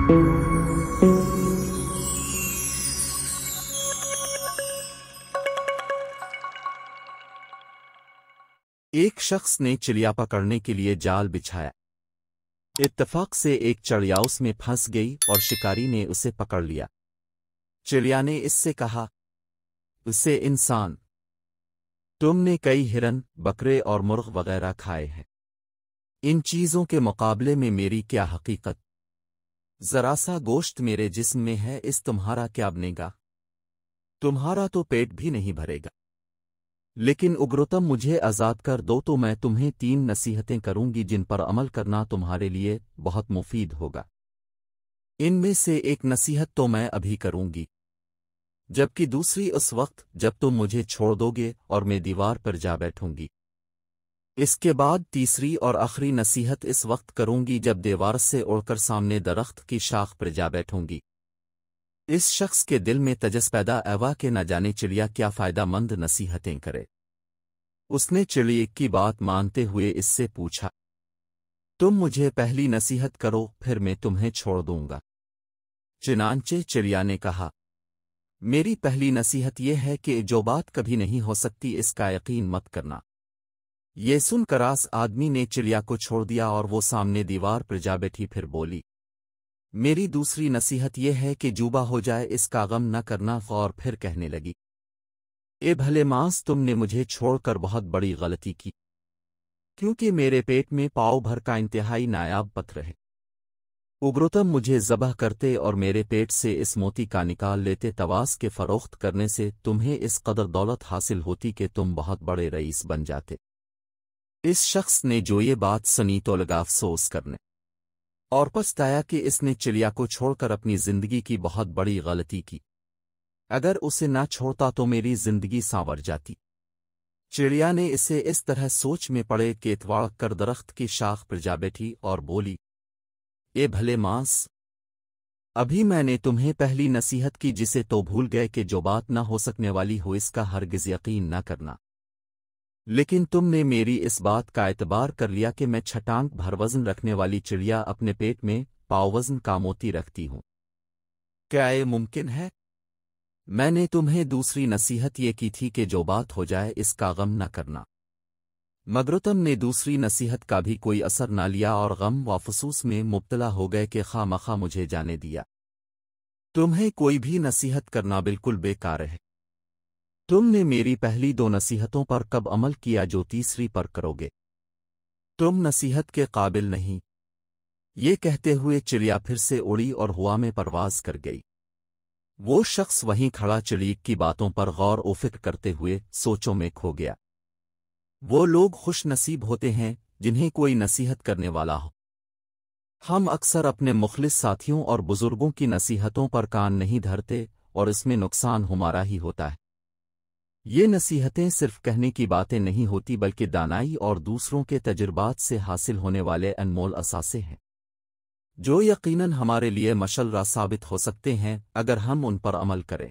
ایک شخص نے چڑیا پکڑنے کے لیے جال بچھایا۔ اتفاق سے ایک چڑیا اس میں پھنس گئی اور شکاری نے اسے پکڑ لیا۔ چڑیا نے اس سے کہا، اسے انسان، تم نے کئی ہرن، بکرے اور مرغ وغیرہ کھائے ہیں، ان چیزوں کے مقابلے میں میری کیا حقیقت؟ ذرا سا گوشت میرے جسم میں ہے، اس تمہارا کیا بنے گا؟ تمہارا تو پیٹ بھی نہیں بھرے گا۔ لیکن اگروتم مجھے آزاد کر دو تو میں تمہیں 3 نصیحتیں کروں گی جن پر عمل کرنا تمہارے لیے بہت مفید ہوگا۔ ان میں سے ایک نصیحت تو میں ابھی کروں گی، جبکہ دوسری اس وقت جب تم مجھے چھوڑ دو گے اور میں دیوار پر جا بیٹھوں گی۔ اس کے بعد تیسری اور آخری نصیحت اس وقت کروں گی جب دیوار سے اڑ کر سامنے درخت کی شاخ پر جا بیٹھوں گی۔ اس شخص کے دل میں تجس پیدا ایوا کہ نہ جانے چڑیا کیا فائدہ مند نصیحتیں کرے۔ اس نے چڑیا کی بات مانتے ہوئے اس سے پوچھا، تم مجھے پہلی نصیحت کرو پھر میں تمہیں چھوڑ دوں گا۔ چنانچہ چڑیا نے کہا، میری پہلی نصیحت یہ ہے کہ جو بات کبھی نہیں ہو سکتی اس کا یقین مت کرنا۔ یہ سن کر اس آدمی نے چڑیا کو چھوڑ دیا اور وہ سامنے دیوار پر جا بیٹھی، پھر بولی، میری دوسری نصیحت یہ ہے کہ جوبا ہو جائے اس کا غم نہ کرنا۔ اور پھر کہنے لگی، اے بھلے مانس، تم نے مجھے چھوڑ کر بہت بڑی غلطی کی، کیونکہ میرے پیٹ میں پاؤ بھر کا انتہائی نایاب پتھر ہے۔ اگروتم مجھے ذبح کرتے اور میرے پیٹ سے اس موتی کا نکال لیتے، تواس کے فروخت کرنے سے تمہیں اس قدر دولت حاصل ہوتی کہ تم بہت بڑے رئیس بن جاتے۔ اس شخص نے جو یہ بات سنی تو لگا افسوس کرنے اور پچھتایا کہ اس نے چڑیا کو چھوڑ کر اپنی زندگی کی بہت بڑی غلطی کی۔ اگر اسے نہ چھوڑتا تو میری زندگی سانور جاتی۔ چڑیا نے اسے اس طرح سوچ میں پڑے کہ اتوار کر درخت کی شاخ پر جا بیٹھی اور بولی، اے بھلے مانس، ابھی میں نے تمہیں پہلی نصیحت کی جسے تو بھول گئے کہ جو بات نہ ہو سکنے والی ہو اس کا ہرگز یقین نہ کرنا۔ لیکن تم نے میری اس بات کا اعتبار کر لیا کہ میں چھٹانک بھر وزن رکھنے والی چڑیا اپنے پیٹ میں پاؤ وزن کا موتی رکھتی ہوں۔ کیا یہ ممکن ہے؟ میں نے تمہیں دوسری نصیحت یہ کی تھی کہ جو بات ہو جائے اس کا غم نہ کرنا، مگروتم نے دوسری نصیحت کا بھی کوئی اثر نہ لیا اور غم و افسوس میں مبتلا ہو گئے کہ خواہ مخواہ مجھے جانے دیا۔ تمہیں کوئی بھی نصیحت کرنا بالکل بیکار ہے۔ تم نے میری پہلی 2 نصیحتوں پر کب عمل کیا جو تیسری پر کرو گے؟ تم نصیحت کے قابل نہیں۔ یہ کہتے ہوئے چڑیا پھر سے اڑی اور ہوا میں پرواز کر گئی۔ وہ شخص وہیں کھڑا چڑیا کی باتوں پر غور و فکر کرتے ہوئے سوچوں میں کھو گیا۔ وہ لوگ خوش نصیب ہوتے ہیں جنہیں کوئی نصیحت کرنے والا ہو۔ ہم اکثر اپنے مخلص ساتھیوں اور بزرگوں کی نصیحتوں پر کان نہیں دھرتے اور اس میں نقصان ہمارا ہی ہوتا ہے۔ یہ نصیحتیں صرف کہنے کی باتیں نہیں ہوتی بلکہ دانائی اور دوسروں کے تجربات سے حاصل ہونے والے انمول اثاثے ہیں، جو یقیناً ہمارے لیے مشل را ثابت ہو سکتے ہیں اگر ہم ان پر عمل کریں۔